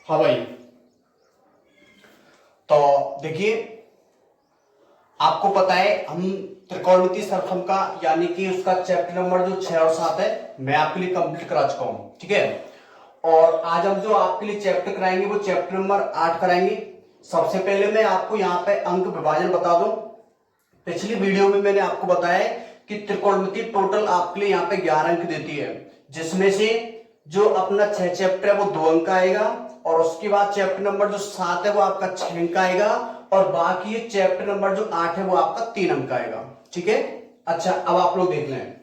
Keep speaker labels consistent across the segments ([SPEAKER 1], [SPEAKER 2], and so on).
[SPEAKER 1] हाँ भाई, तो देखिए आपको पता है हम त्रिकोणमितीय सरफम का यानी कि उसका चैप्टर नंबर जो 6 और 7 है मैं आपके लिए कंप्लीट करा चुका हूं, ठीक है। और आज हम जो आपके लिए चैप्टर कराएंगे वो चैप्टर नंबर 8 कराएंगे। सबसे पहले मैं आपको यहाँ पे अंक विभाजन बता दूं। पिछली वीडियो में मैंने आपको बताया कि त्रिकोणमिति टोटल आपके लिए यहाँ पे 11 अंक देती है, जिसमें से जो अपना 6 चैप्टर है वो 2 अंक आएगा और उसके बाद चैप्टर नंबर जो 7 है वो आपका 6 अंक आएगा और बाकी ये चैप्टर नंबर जो 8 है वो आपका 3 अंक आएगा, ठीक है। अच्छा, अब आप लोग देख लें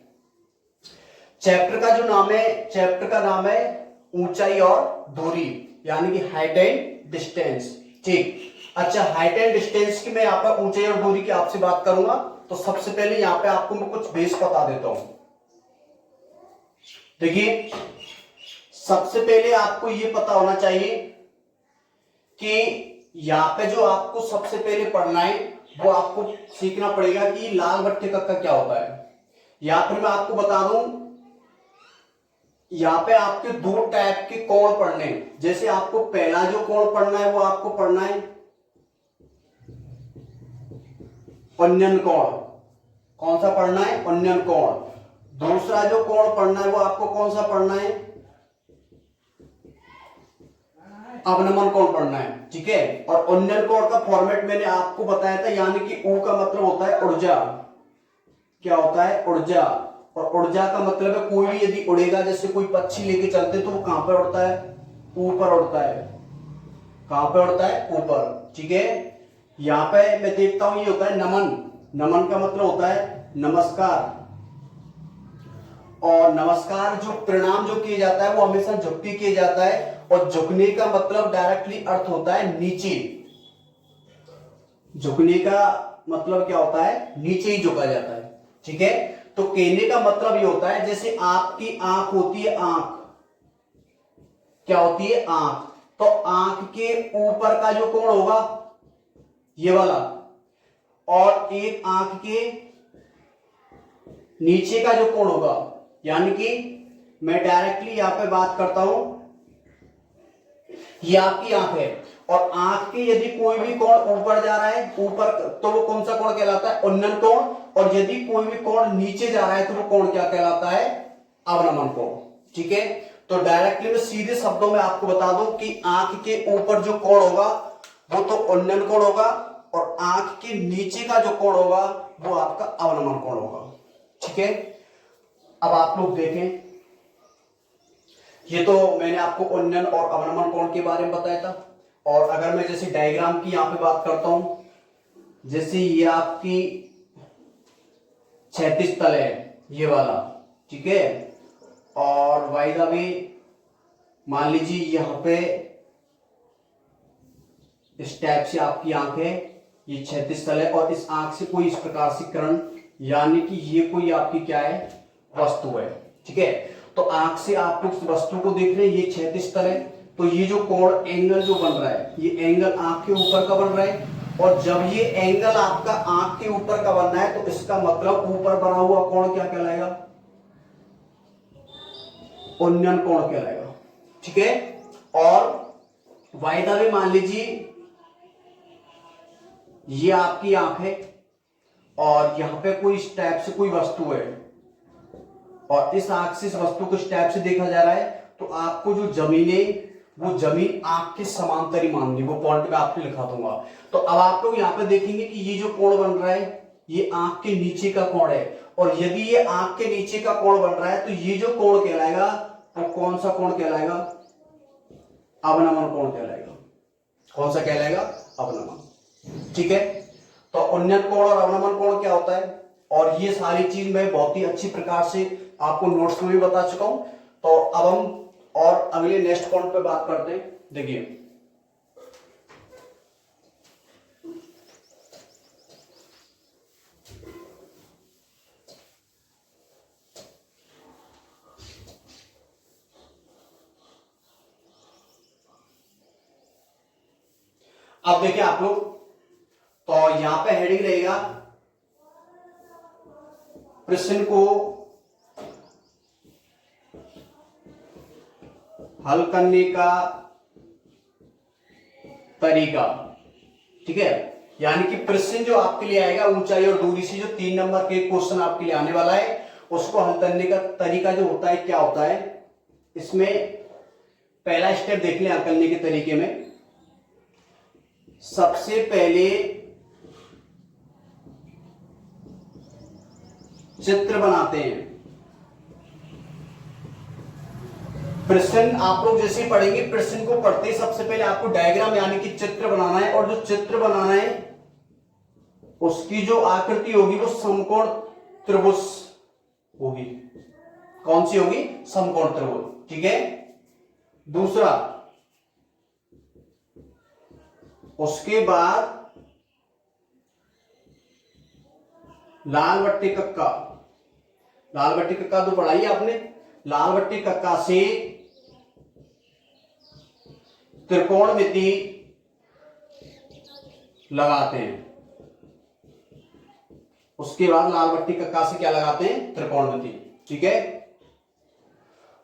[SPEAKER 1] चैप्टर का जो नाम है, चैप्टर का नाम है ऊंचाई और दूरी यानी कि हाइट एंड डिस्टेंस, ठीक। अच्छा, हाइट एंड डिस्टेंस की मैं यहाँ पर ऊंचाई और दूरी की आपसे बात करूंगा तो सबसे पहले यहाँ पे आपको मैं कुछ बेस बता देता हूं। देखिए सबसे पहले आपको ये पता होना चाहिए कि यहाँ पे जो आपको सबसे पहले पढ़ना है वो आपको सीखना पड़ेगा कि लाल बट्टे कक्का क्या होता है। या फिर मैं आपको बता दूं यहाँ पे आपके 2 टाइप के कोण पढ़ने, जैसे आपको पहला जो कोण पढ़ना है वो आपको पढ़ना है उन्नयन कोण। कौन सा पढ़ना है? उन्नयन कोण। दूसरा जो कोण पढ़ना है वो आपको कौन सा पढ़ना है? अवनमन कोण पढ़ना है, ठीक है। और उन्नयन कोण का फॉर्मेट मैंने आपको बताया था, यानी कि ऊ का मतलब होता है ऊर्जा। क्या होता है? ऊर्जा। और ऊर्जा का मतलब है कोई भी यदि उड़ेगा, जैसे कोई पक्षी लेके चलते तो वो कहां पर उड़ता है? ऊपर उड़ता है। कहां पर उड़ता है? ऊपर, ठीक है। यहां पे मैं देखता हूं ये होता है नमन। नमन का मतलब होता है नमस्कार। और नमस्कार जो प्रणाम जो किया जाता है वो हमेशा झुक के किया जाता है और झुकने का मतलब डायरेक्टली अर्थ होता है नीचे। झुकने का मतलब क्या होता है? नीचे ही झुका जाता है, ठीक है। तो कहने का मतलब ये होता है जैसे आपकी आंख होती है, आंख क्या होती है? आंख। तो आंख के ऊपर का जो कोण होगा ये वाला, और एक आंख के नीचे का जो कोण होगा, यानी कि मैं डायरेक्टली यहां पे बात करता हूं, ये आपकी आंख है और आंख के यदि कोई भी कोण ऊपर जा रहा है ऊपर, तो वो कौन सा कोण कहलाता है? उन्नयन कोण। और यदि कोई भी कोण नीचे जा रहा है तो वो कोण क्या कहलाता है? अवनमन कोण, ठीक है। तो डायरेक्टली मैं सीधे शब्दों में आपको बता दूं कि आंख के ऊपर जो कोण होगा वो तो उन्नयन कोण होगा और आंख के नीचे का जो कोण होगा वो आपका अवनमन कोण होगा, ठीक है। अब आप लोग देखें, ये तो मैंने आपको उन्नयन और अवनमन कोण के बारे में बताया था। और अगर मैं जैसे डायग्राम की यहां पे बात करता हूं, जैसे ये आपकी क्षैतिज तल है ये वाला, ठीक है। और बाय द वे मान लीजिए यहां पे इस टाइप से आपकी आंख है, ये क्षैतिज तल है और इस आंख से कोई इस प्रकार से किरण, यानी कि ये कोई आपकी क्या है? वस्तु है, ठीक है। तो आंख से आप लोग वस्तु को देख रहे हैं, ये क्षैतिज तल है। तो ये जो कोण एंगल जो बन रहा है ये एंगल आंख के ऊपर का बन रहा है और जब ये एंगल आपका आंख के ऊपर का बनना है तो इसका मतलब ऊपर बना हुआ कोण क्या कहलाएगा? उन्नयन कोण कहलाएगा, ठीक है। और वायदा में मान लीजिए ये आपकी आंख है और यहां पे कोई इस टाइप से कोई वस्तु है और इस आंख से इस वस्तु को इस टाइप से देखा जा रहा है, तो आपको जो जमीन है वो जमीन आंख के समांतर ही माननी, वो पॉइंट में आपको लिखा दूंगा। तो अब आप लोग यहां पे देखेंगे कि ये जो कोण बन रहा है ये आंख के नीचे का कोण है और यदि ये आंख के नीचे का कोण बन रहा है तो ये जो कोण कहलाएगा वो कौन सा कोण कहलाएगा? अवनमन कोण कहलाएगा। कौन सा कहलाएगा? अवनमन, ठीक है। तो उन्नयन कोण और अवनमन कोण क्या होता है और ये सारी चीज मैं बहुत ही अच्छी प्रकार से आपको नोट्स में भी बता चुका हूं। तो अब हम और अगले नेक्स्ट पॉइंट पे बात करते हैं। देखिए अब देखिए आप लोग, तो यहां पे हेडिंग रहेगा प्रश्न को हल करने का तरीका, ठीक है। यानी कि प्रश्न जो आपके लिए आएगा ऊंचाई और दूरी से, जो 3 नंबर के क्वेश्चन आपके लिए आने वाला है, उसको हल करने का तरीका जो होता है क्या होता है। इसमें पहला स्टेप देख लें हल करने के तरीके में। सबसे पहले चित्र बनाते हैं। प्रश्न आप लोग जैसे पढ़ेंगे, प्रश्न को पढ़ते ही सबसे पहले आपको डायग्राम यानी कि चित्र बनाना है, और जो चित्र बनाना है उसकी जो आकृति होगी वो समकोण त्रिभुज होगी। कौन सी होगी? समकोण त्रिभुज, ठीक है। दूसरा, उसके बाद लाल बट्टे कक्का, लाल बट्टे कक्का तो पढ़ाई आपने। लाल बट्टे कक्का से त्रिकोणमिति लगाते हैं। उसके बाद लाल बट्टी कक्का से क्या लगाते हैं? त्रिकोणमिति, ठीक है।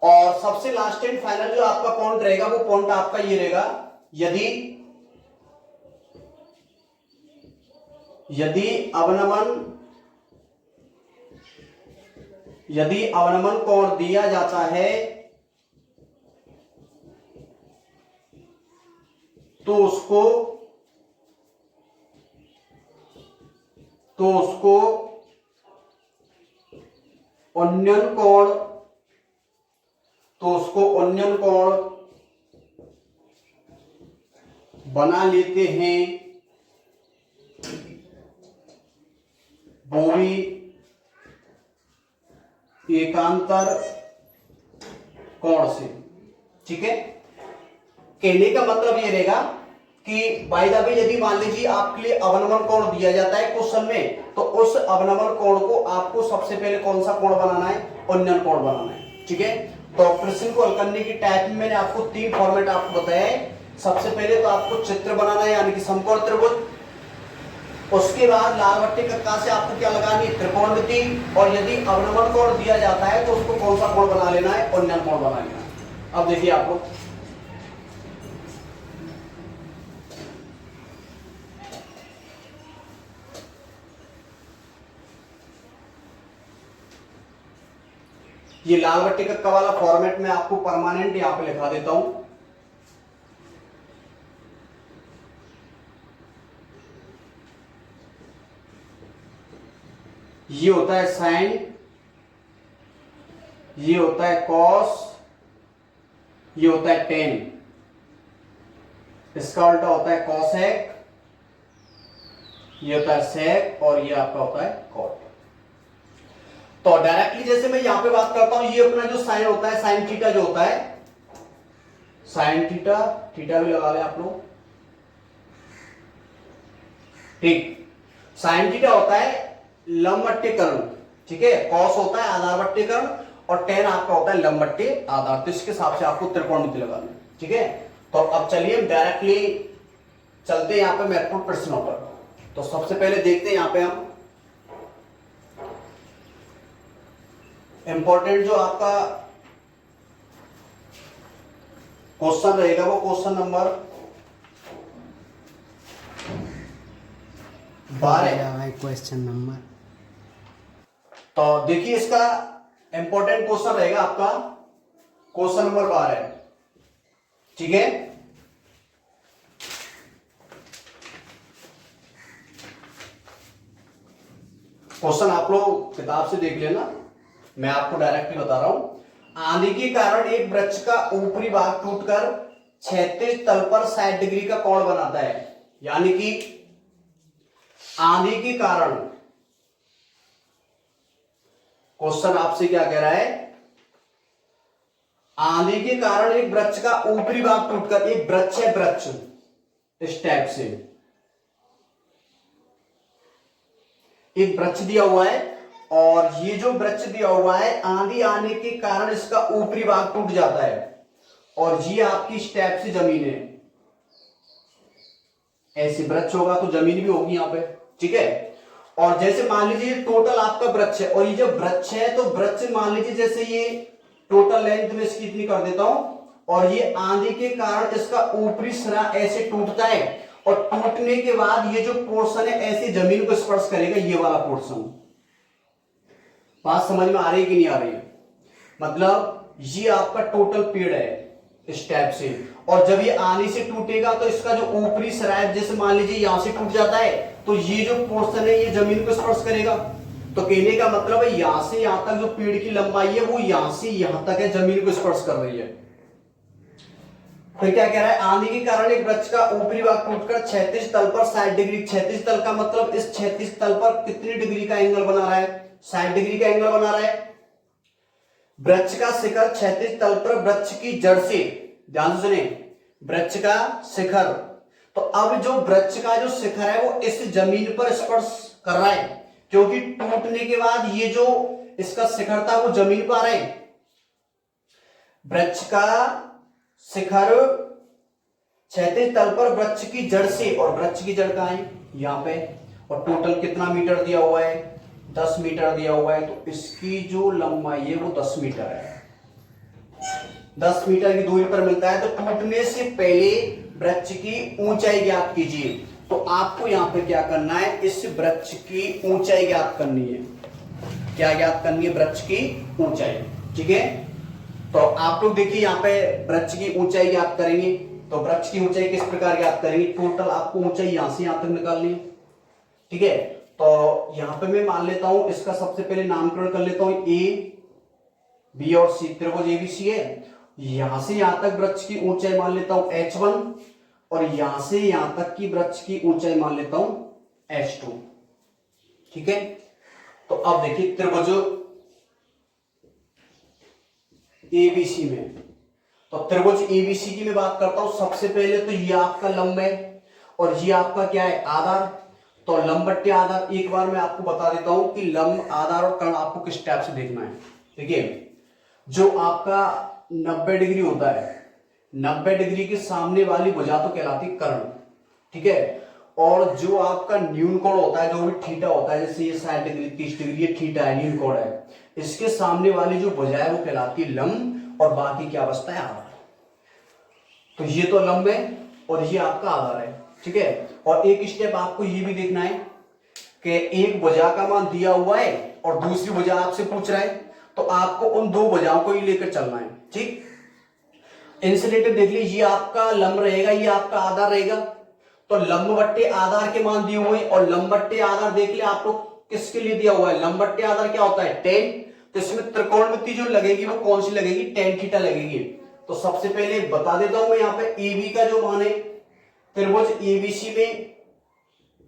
[SPEAKER 1] और सबसे लास्ट एंड फाइनल जो आपका पॉइंट रहेगा वो पॉइंट आपका ये रहेगा, यदि अवनमन कोण दिया जाता है तो उसको उन्नयन कोण बना लेते हैं वो भी एकांतर कोण से, ठीक है। कहने का मतलब ये रहेगा कि बाय द वे यदि मान लीजिए आपके लिए अवनमन कोण दिया जाता है क्वेश्चन में, तो उस अवनमन कोण को आपको सबसे पहले कौन सा कोण बनाना है? उन्नयन कोण बनाना है, ठीक है। तो प्रश्न को हल करने की टाइप में मैंने आपको 3 फॉर्मेट आपको बताया है। सबसे पहले तो आपको चित्र बनाना है यानी कि समकोण त्रिभुज। उसके बाद लाल बट्टे कक्का से आपको क्या लगानी है? त्रिकोणमिति। और यदि अवनमन कोण दिया जाता है तो उसको कौन सा कोण बना लेना है? उन्नयन कोण बना लेना है। अब देखिए आप लोग, ये लाल बट्टे कक्का वाला फॉर्मेट में आपको परमानेंट यहां पे लिखा देता हूं। ये होता है साइन, ये होता है कॉस, ये होता है टेन, इसका उल्टा होता है कॉसेक, ये होता है सेक, और ये आपका होता है कॉट। तो डायरेक्टली जैसे मैं यहां पे बात करता हूं, ये अपना जो साइन होता है, साइन थीटा जो होता है, साइन थीटा, थीटा भी लगा लें आप लोग, ठीक। साइन थीटा होता है लंबवत्तीकरण, ठीक है। कॉस होता है आधारवत्तीकरण, और टेन आपका होता है लंबवत्ती आधार। तो इसके हिसाब से आपको त्रिकोणमिति लगाना है, ठीक है। तो अब चलिए हम डायरेक्टली चलते हैं यहां पे महत्वपूर्ण प्रश्नों पर। तो सबसे पहले देखते हैं यहां पे हम इंपॉर्टेंट जो आपका क्वेश्चन रहेगा वो क्वेश्चन नंबर 12।
[SPEAKER 2] क्वेश्चन नंबर,
[SPEAKER 1] तो देखिए इसका इंपॉर्टेंट क्वेश्चन रहेगा आपका क्वेश्चन नंबर 12, ठीक है। क्वेश्चन आप लोग किताब से देख लेना, मैं आपको डायरेक्टली बता रहा हूं। आंधी के कारण एक वृक्ष का ऊपरी भाग टूटकर क्षैतिज तल पर 60 डिग्री का कोण बनाता है। यानी कि आंधी के कारण, क्वेश्चन आपसे क्या कह रहा है? आंधी के कारण एक वृक्ष का ऊपरी भाग टूटकर, एक वृक्ष है, वृक्ष इस टाइप से एक वृक्ष दिया हुआ है, और ये जो वृक्ष दिया हुआ है आंधी आने के कारण इसका ऊपरी भाग टूट जाता है, और ये आपकी स्टेप से जमीन है। ऐसे वृक्ष होगा तो जमीन भी होगी यहां पे, ठीक है। और जैसे मान लीजिए टोटल आपका वृक्ष है, और ये जो वृक्ष है तो वृक्ष मान लीजिए जैसे ये टोटल लेंथ में इसकी इतनी कर देता हूं और ये आंधी के कारण इसका ऊपरी सिरा ऐसे टूटता है और टूटने के बाद ये जो पोर्शन है ऐसे जमीन को स्पर्श करेगा, ये वाला पोर्शन। बात समझ में आ रही है कि नहीं आ रही है? मतलब ये आपका टोटल पेड़ है इस टाइप से, और जब ये आंधी से टूटेगा तो इसका जो ऊपरी सिरा है, जैसे मान लीजिए यहां से टूट जाता है तो ये जो पोर्शन है ये जमीन को स्पर्श करेगा। तो कहने का मतलब है यहां से यहां तक जो पेड़ की लंबाई है वो यहां से यहां तक है, जमीन को स्पर्श कर रही है। फिर क्या कह रहा है, आंधी के कारण एक वृक्ष का ऊपरी भाग टूटकर क्षैतिज तल पर 60 डिग्री, क्षैतिज तल का मतलब इस क्षैतिज तल पर कितनी डिग्री का एंगल बना रहा है, 60 डिग्री का एंगल बना रहा है। वृक्ष का शिखर क्षैतिज तल पर वृक्ष की जड़ से, ध्यान से सुने, वृक्ष का शिखर, तो अब जो वृक्ष का जो शिखर है वो इस जमीन पर स्पर्श कर रहा है, क्योंकि टूटने के बाद ये जो इसका शिखर था वो जमीन पर आ रहा है। वृक्ष का शिखर क्षैतिज तल पर वृक्ष की जड़ से, और वृक्ष की जड़ कहां है, यहां पे, और टोटल कितना मीटर दिया हुआ है, 10 मीटर दिया हुआ है। तो इसकी जो लंबाई है वो 10 मीटर है, 10 मीटर की दूरी पर मिलता है। तो टूटने से पहले वृक्ष की ऊंचाई ज्ञात कीजिए। तो आपको यहां पे क्या करना है, इस वृक्ष की ऊंचाई ज्ञात करनी है। क्या ज्ञात करनी है, वृक्ष की ऊंचाई। ठीक है, तो आप लोग देखिए यहां पे वृक्ष की ऊंचाई ज्ञात करेंगे। तो वृक्ष की ऊंचाई किस प्रकार ज्ञात करेंगे, टोटल आपको ऊंचाई यहां से यहां तक निकालनी है। ठीक है, तो यहां पे मैं मान लेता हूं, इसका सबसे पहले नामकरण कर लेता हूं, ए बी और सी, त्रिभुज एबीसी है। यहां से यहां तक वृक्ष की ऊंचाई मान लेता हूं h1, और यहां से यहां तक की वृक्ष की ऊंचाई मान लेता हूं h2। ठीक है, तो अब देखिए त्रिभुज एबीसी में, तो त्रिभुज एबीसी की मैं बात करता हूं। सबसे पहले तो ये आपका लंब है और ये आपका क्या है, आधार। तो लंब बट्टे आधार, एक बार मैं आपको बता देता हूं कि लंब, आधार और कर्ण आपको किस टाइप से देखना है। देखिए, जो आपका 90 डिग्री होता है, 90 डिग्री के सामने वाली भुजा तो कहलाती कर्ण। ठीक है, और जो आपका न्यून कोण होता है, जो भी थीटा होता है, जैसे ये 60 डिग्री 30 डिग्री ये थीटा है, न्यून कोण है, इसके सामने वाली जो भुजा है वो कहलाती लंब, और बाकी क्या बचता है, आधार। तो ये तो लंब है और ये आपका आधार है। ठीक है, और एक स्टेप आपको ये भी देखना है कि एक भुजा का मान दिया हुआ है और दूसरी भुजा आपसे पूछ रहा है, तो आपको उन दो भुजाओं को ही लेकर चलना है। ठीक, इंसुलेटर देख लीजिए, ये आपका लंब रहेगा, ये आपका आधार रहेगा। तो लंब बट्टे आधार के मान दिए हुए, और लंब बट्टे आधार देख ले आप लोग किसके लिए दिया हुआ है, लंब बट्टे आधार क्या होता है, tan। तो इसमें त्रिकोणमिति जो लगेगी वो कौन सी लगेगी, tan थीटा लगेगी। तो सबसे पहले बता देता हूं मैं यहाँ पे AB का जो मान है, त्रिभुज एबीसी में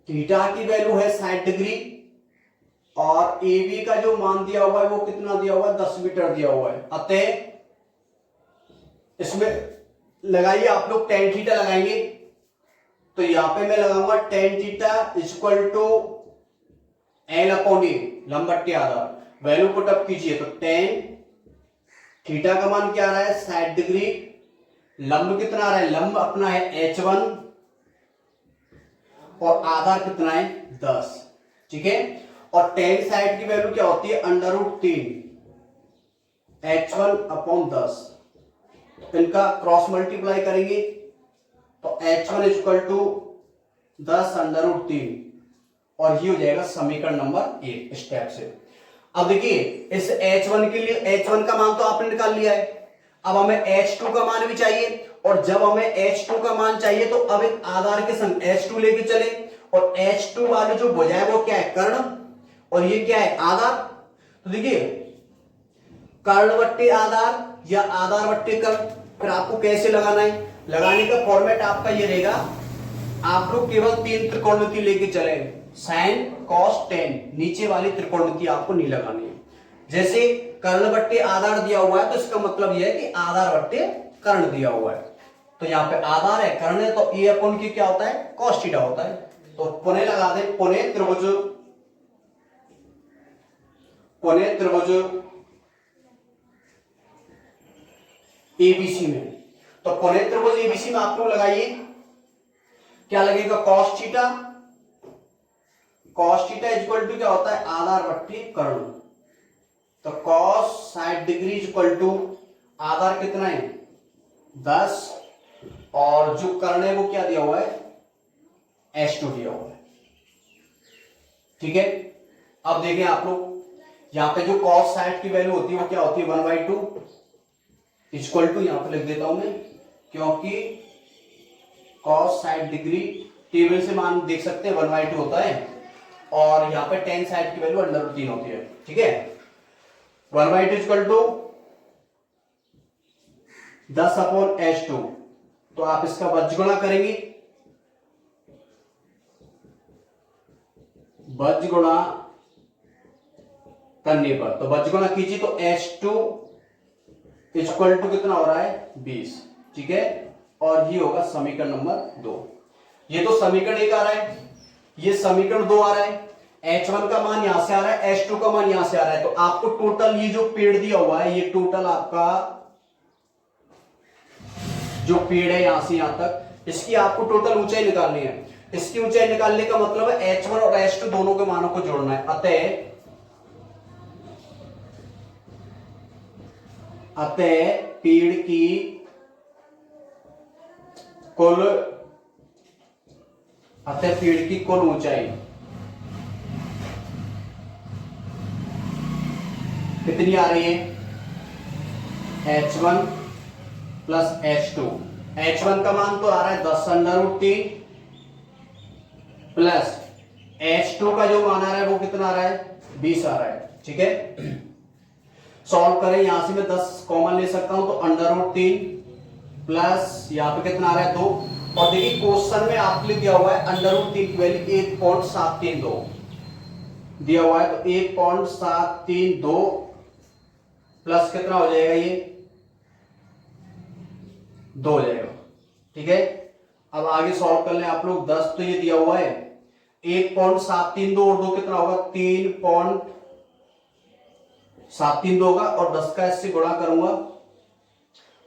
[SPEAKER 1] थीटा की वैल्यू है 60 डिग्री, और AB का जो मान दिया हुआ है वो कितना दिया हुआ है, 10 मीटर दिया हुआ है। अतः इसमें लगाइए आप लोग tan थीटा लगाएंगे। तो यहां पे मैं लगाऊंगा tan theta equal to L upon A, लंब बट्टे आधार, वैल्यू पुट अप कीजिए। तो tan थीटा का मान क्या आ रहा है, 60 डिग्री, लंब कितना आ रहा है, लंब अपना है h1, और आधार कितना है 10। ठीक है, और tan साइड की वैल्यू क्या होती है, √3 h1 अपॉन 10। इनका क्रॉस मल्टीप्लाई करेंगे तो h1 इक्वल टू 10 √3, और ये हो जाएगा समीकरण नंबर 1 स्टेप से। अब देखिए, इस h1 के लिए h1 का मान तो आपने निकाल लिया है, अब हमें h2 का मान भी चाहिए, और जब हमें h2 का मान चाहिए तो अब एक आधार के संग h2 लेके चले, और h2 वाले जो भुजा है वो क्या है, कर्ण, और ये क्या है, आधार। तो देखिए, कर्ण बट्टे आधार या आधार बट्टे कर्ण, फिर आपको कैसे लगाना है, लगाने का फॉर्मेट आपका ये रहेगा, आप लोग केवल 3 त्रिकोणमिति लेके चले, साइन कॉस टेन, नीचे वाली त्रिकोणमिति आपको नहीं लगानी है। जैसे कर्ण बट्टे आधार दिया हुआ है तो इसका मतलब यह है कि आधार बट्टे कर्ण दिया हुआ है। तो यहाँ पे आधार है, कर्ण है, तो ए अपॉन की क्या होता है, कॉस थीटा होता है। तो पुनः लगा दे, पुनः त्रिभुज एबीसी में, तो पुनः त्रिभुज एबीसी में आप लोग लगाइए, क्या लगेगा, cos theta, cos theta equal to क्या होता है, आधार बट्टे कर्ण। तो कॉस 60 डिग्री इक्वल टू आधार कितना है 10 और जो कर्ण है वो क्या दिया हुआ है, H2 दिया हुआ है। ठीक है, अब देखें आप लोग, यहां पे जो cos साइड की वैल्यू होती है वो क्या होती है, 1/2 इक्वल टू, यहां पे लिख देता हूं मैं, क्योंकि cos साइड डिग्री टेबल से मान देख सकते हैं 1/2 होता है, और यहां पे tan साइड की वैल्यू √3 होती है। ठीक है, 1/2 इक्वल टू 10/H2, तो आप इसका वज्रगुणा करेंगे, वज्रगुणा करने पर, तो वज्रगुणा कीजिए तो H2 इक्वल टू कितना हो रहा है, 20। ठीक है, और ये होगा समीकरण नंबर 2। ये तो समीकरण 1 आ रहा है, ये समीकरण 2 आ रहा है, H1 का मान यहां से आ रहा है, H2 का मान यहां से आ रहा है, तो आपको टोटल ये जो पेड़ दिया हुआ है, ये टोटल आपका जो पेड़ है यहां से यहां तक, इसकी आपको टोटल ऊंचाई निकालनी है। इसकी ऊंचाई निकालने का मतलब है H1 और H2 दोनों के मानों को जोड़ना है। अतः पेड़ की कुल ऊंचाई कितनी आ रही है, H1 प्लस H2। H1 का मान तो आ रहा है 10√3 प्लस H2 का जो मान आ रहा है वो कितना आ रहा है, 20 आ रहा है। ठीक है, सॉल्व करें, यहां से मैं 10 कॉमन ले सकता हूं, तो √3 प्लस यहां पे कितना आ रहा है 2, और देखिए क्वेश्चन में आपके लिए दिया हुआ है √3 की वैल्यू 1.732 दिया हुआ है, तो 1.732 प्लस कितना हो जाएगा, ये 2 हो जाएगा। ठीक है, अब आगे सॉल्व कर लें आप लोग, 10 तो ये दिया हुआ है, 1.732 और 2 कितना होगा, 3.732 होगा, और 10 का इससे गुणा करूंगा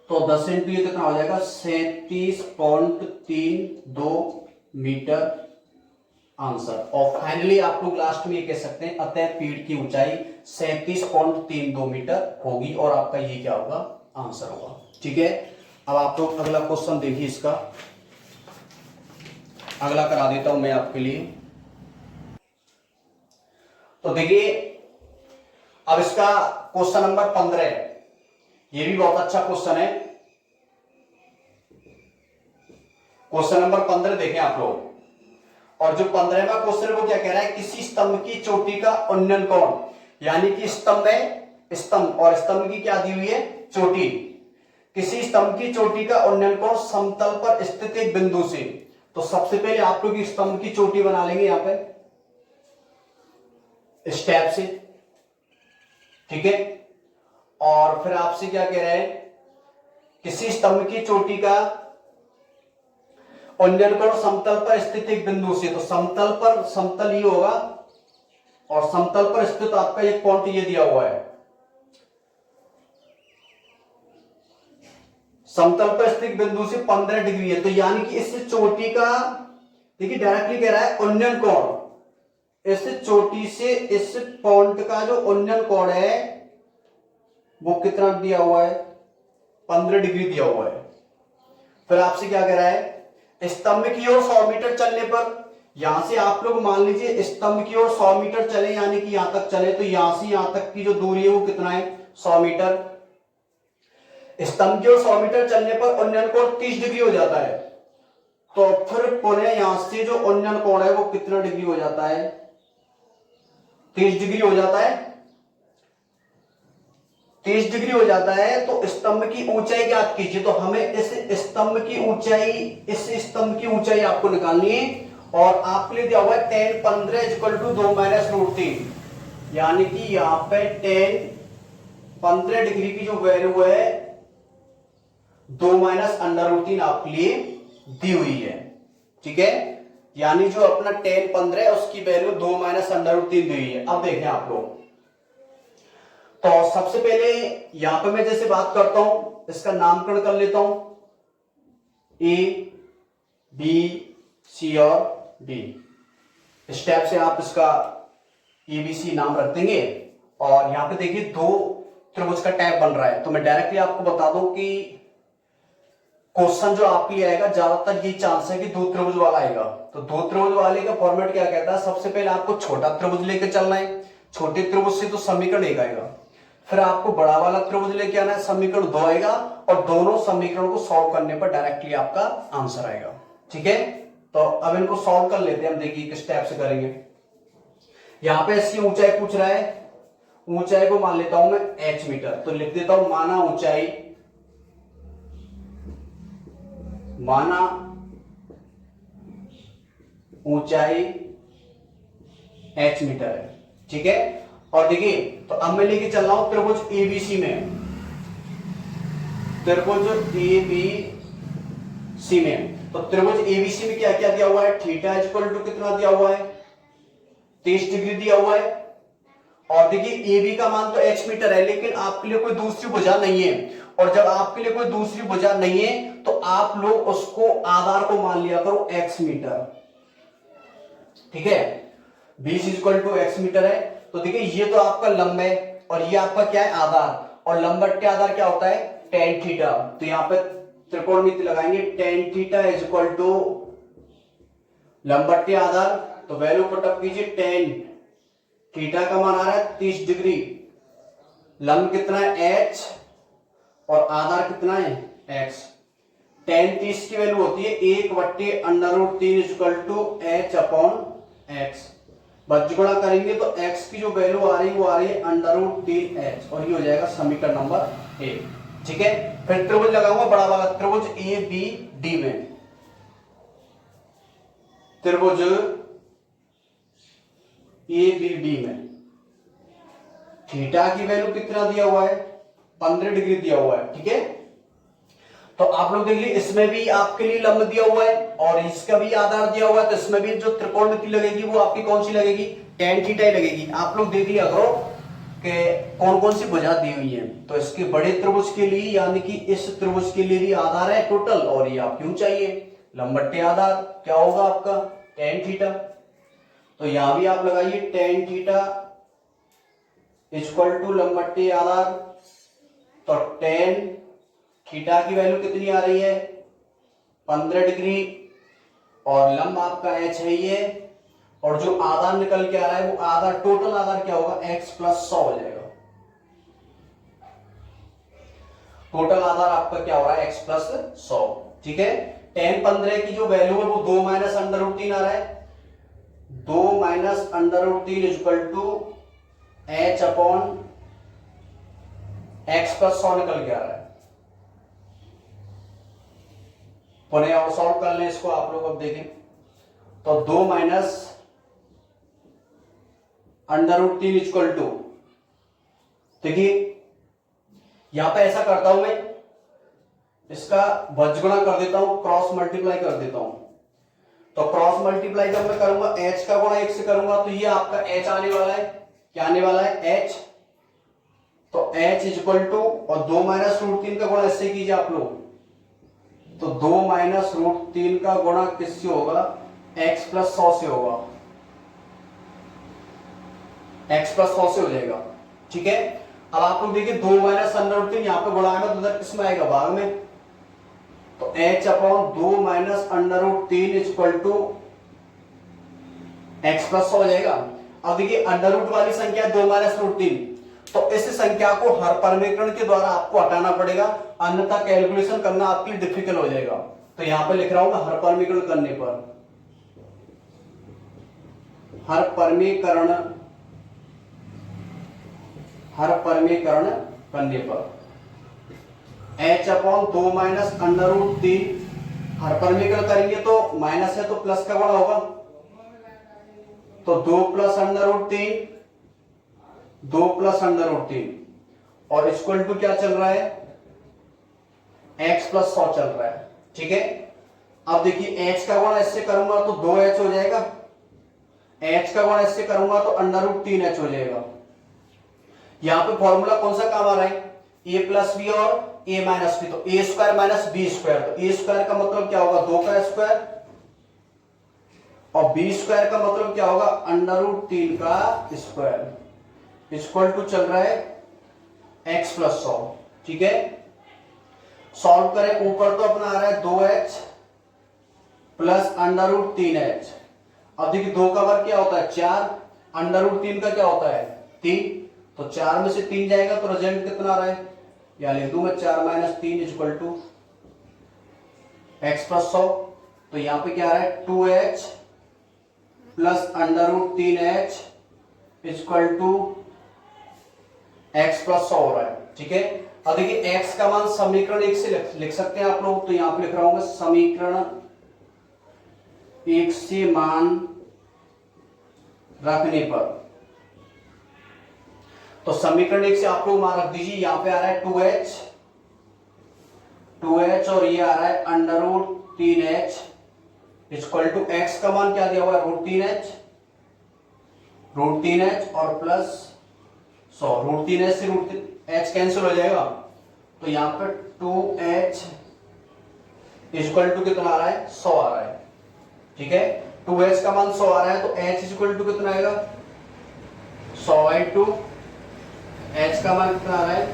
[SPEAKER 1] तो 10 इंटू ये कितना हो जाएगा, 37.32 मीटर आंसर। और फाइनली आप लोग लास्ट में ये कह सकते हैं अतः पेड़ की ऊंचाई 37.32 मीटर होगी, और आपका ये क्या होगा, आंसर होगा। ठीक है, अब आप लोग अगला क्वेश्चन देखिए, इसका अगला करा देता हूं मैं आपके लिए। तो देखिए, अब इसका क्वेश्चन नंबर 15 है, ये भी बहुत अच्छा क्वेश्चन है। क्वेश्चन नंबर 15 देखें आप लोग, और जो 15वां क्वेश्चन है वो क्या कह रहा है, किसी स्तंभ की चोटी का उन्नयन कोण, यानी कि स्तंभ है, स्तंभ और स्तंभ की क्या दी हुई है, चोटी, किसी स्तंभ की चोटी का उन्नयन कोण समतल पर स्थित एक बिंदु से। तो सबसे पहले आप लोग स्तंभ की चोटी बना लेंगे यहां पे स्टेप से। ठीक है, और फिर आपसे क्या कह रहे हैं, किसी स्तंभ की चोटी का उन्नयन कोण समतल पर स्थित एक बिंदु से, तो समतल पर, समतल ही होगा, और समतल पर स्थित आपका एक पॉइंट ये दिया हुआ है, समतल पर स्थित बिंदु से 15 डिग्री है, तो यानी कि इस चोटी का, देखिए डायरेक्टली कह रहा है उन्नयन कोण, इस चोटी से इस पॉइंट का जो उन्नयन कोण है वो कितना दिया हुआ है, 15 डिग्री दिया हुआ है। फिर आपसे क्या कह रहा है, स्तंभ की ओर 100 मीटर चलने पर, यहां से आप लोग मान लीजिए स्तंभ की ओर 100 मीटर चले, यानी कि यहां तक चले, तो यहां से यहां तक की जो दूरी है वो कितना है, 100 मीटर। स्तंभ की ओर 100 मीटर चलने पर उन्नयन कोण 30 डिग्री हो जाता है, तो फिर पुनः यहां से जो उन्नयन कोण है वो कितना डिग्री हो जाता है, 30 डिग्री हो जाता है, 30 डिग्री हो जाता है। तो स्तंभ की ऊंचाई ज्ञात कीजिए, तो हमें इस स्तंभ की ऊंचाई, इस स्तंभ की ऊंचाई आपको निकालनी है, और आपके लिए दिया हुआ है tan 15 इक्वल टू 2 माइनस √3, यानी कि यहां पे tan 15 डिग्री की जो वैल्यू है 2 माइनस √3 आपके लिए दी हुई है। ठीक है, यानी जो अपना tan 15 है उसकी वैल्यू 2 माइनस √3 दी हुई है। अब देखें आप लोग, तो सबसे पहले यहां पे मैं जैसे बात करता हूं, इसका नामकरण कर लेता हूं, ए बी सी और डी, स्टेप से आप इसका एबीसी नाम रख देंगे। और यहां पे देखिए 2 त्रिभुज का टाइप बन रहा है, तो मैं डायरेक्टली आपको बता दूं कि क्वेश्चन जो आपके लिए आएगा ज्यादातर ये चांस है कि दो त्रिभुज वाला आएगा। तो दो त्रिभुज वाले का फॉर्मेट क्या कहता है, सबसे पहले आपको छोटा त्रिभुज लेके चलना है, छोटे त्रिभुज से तो समीकरण एक आएगा, फिर आपको बड़ा वाला त्रिभुज लेके आना है, समीकरण दो आएगा, और दोनों समीकरण को सॉल्व करने पर डायरेक्टली आपका आंसर आएगा। ठीक है, तो अब इनको सॉल्व कर लेते हैं हम, देखिए किस टाइप से करेंगे। यहां पे इसकी ऊंचाई पूछ रहा है, ऊंचाई को मान लेता हूं मैं h मीटर, तो लिख देता हूं माना ऊंचाई h मीटर है। ठीक है, और देखिए तो अब मैं लेके चल रहा हूं त्रिभुज एबीसी में, त्रिभुज एबीसी में, तो त्रिभुज एबीसी में क्या क्या दिया हुआ है, थीटा इक्वल टू कितना दिया हुआ है, 30 डिग्री दिया हुआ है। और देखिए AB का मान तो h मीटर है, लेकिन आपके लिए कोई दूसरी भुजा नहीं है, और जब आपके लिए कोई दूसरी भुजा नहीं है तो आप लोग उसको आधार को मान लिया करो x मीटर। ठीक है, 20 इक्वल टू x मीटर है। तो देखिए ये तो आपका लंब है और ये आपका क्या है, आधार, और लंब बट्टे आधार क्या होता है, tan थीटा। तो यहां पे त्रिकोणमिति लगाएंगे, tan theta is equal to लंब बट्टे आधार, तो वैल्यू पुटअप कीजिए, tan थीटा का मान आ रहा है 30 डिग्री, लंब कितना है h और आधार कितना है x। tan 30 की वैल्यू होती है 1/√3 equal to h upon x। बज्जुगुणा करेंगे तो x की जो वैल्यू आ रही है वो आ रही है √3h, और ये हो जाएगा समीकरण नंबर 1। ठीक है, फिर त्रिभुज लगाऊंगा बड़ा वाला, त्रिभुज ABD में, त्रिभुज ABD में थीटा की वैल्यू कितना दिया हुआ है, 15 डिग्री दिया हुआ है। ठीक है, तो आप लोग देख लीजिए, इसमें भी आपके लिए लंब दिया हुआ है और इसका भी आधार दिया हुआ है, तो इसमें भी जो त्रिकोणमिति लगेगी वो आपकी कौन सी लगेगी, tan थीटा ही लगेगी। आप लोग देख लिया करो कि कौन कौन सी भुजा दी हुई है। तो इसके बड़े त्रिभुज के लिए यानी कि इस त्रिभुज के लिए भी आधार है टोटल, और ये आपकी ऊंचाई है, लंब बट्टे आधार क्या होगा आपका tan थीटा। तो यहां भी आप लगाइए tan थीटा इक्वल टू लंब बट्टे आधार, तो tan थीटा की वैल्यू कितनी आ रही है 15 डिग्री, और लंब आपका h है ये, और जो आधार निकल के आ रहा है वो आधार, टोटल आधार क्या होगा x प्लस 100 हो जाएगा। टोटल आधार आपका क्या हो रहा है x प्लस 100। ठीक है, tan 15 की जो वैल्यू है वो 2 माइनस √3 आ रहा है, 2 minus √3 equal to h upon x plus 100 निकल के आ रहा है। पुनः और सॉल्व कर लें इसको आप लोग, अब देखें तो 2 माइनस √3 इक्वल टू, देखिए यहां पे ऐसा करता हूं मैं, इसका भुजगुणा कर देता हूं, क्रॉस मल्टीप्लाई कर देता हूं। तो क्रॉस मल्टीप्लाई जब मैं करूंगा h का गुणा 1 से करूंगा तो ये आपका h आने वाला है, क्या आने वाला है h, तो h इक्वल टू, और 2 माइनस √3 का गुणा इससे कीजिए आप लोग, तो 2 माइनस √3 का गुणा किससे होगा, x प्लस 100 से होगा, x प्लस 100 से हो जाएगा। ठीक है, अब आप लोग देखिए 2 माइनस √3 यहां पे गुणा आएगा तो उधर किस में आएगा, भाग में, तो h upon 2 minus √3 equal to x plus 100 हो जाएगा। अब देखिए अंडर वाली संख्या 2 माइनस √3, तो इस संख्या को हर परमीकरण के द्वारा आपको हटाना पड़ेगा, अन्यथा कैलकुलेशन करना आपके लिए डिफिकल्ट हो जाएगा। तो यहां पे लिख रहा हूं मैं, हर परमीकरण करने पर, हर परमीकरण करने पर h अपॉन 2 माइनस √3, हर परमीकरण करेंगे तो माइनस है तो प्लस का गुणा होगा, तो 2 प्लस √3, 2 प्लस √3, और इक्वल टू क्या चल रहा है, x प्लस 100 चल रहा है। ठीक है, अब देखिए h का गुणा इससे करूंगा तो 2h हो जाएगा, h का गुणा इससे करूंगा तो √3h हो जाएगा। यहां पे फॉर्मूला कौन सा काम आ रहा है, a प्लस बी और a माइनस बी, तो a square minus B square, तो a स्क्वायर का मतलब क्या होगा 2 का स्क्वायर, और b स्क्वायर का मतलब क्या होगा √3 का स्क्वायर, इक्वल टू चल रहा है x प्लस 100। ठीक है, सॉल्व करें, ऊपर तो अपना आ रहा है 2h प्लस √3h। अब देखिए 2 का वर्ग क्या होता है 4, √3 का क्या होता है 3, तो 4 में से 3 जाएगा तो रिजल्ट कितना आ रहा है, या लिख दूं मैं 4 - 3 = x + 100। तो यहां पे क्या आ रहा है 2h प्लस √3h = x + 100 हो रहा है। ठीक है, अब देखिए x का मान समीकरण 1 से लिख सकते हैं आप लोग, तो यहां पे लिख रहा हूं मैं समीकरण 1 से मान रखने पर, तो समीकरण 1 से आप लोग मान रख दीजिए। यहां पे आ रहा है 2h और ये आ रहा है √3h = x का मान क्या दिया हुआ है √3h और प्लस 100। √3h से h कैंसिल हो जाएगा, तो यहां पर 2h = कितना आ रहा है 100 आ रहा है। ठीक है, 2h का मान 100 आ रहा है, तो h = कितना आएगा 100/2। h का मान कितना आ रहा है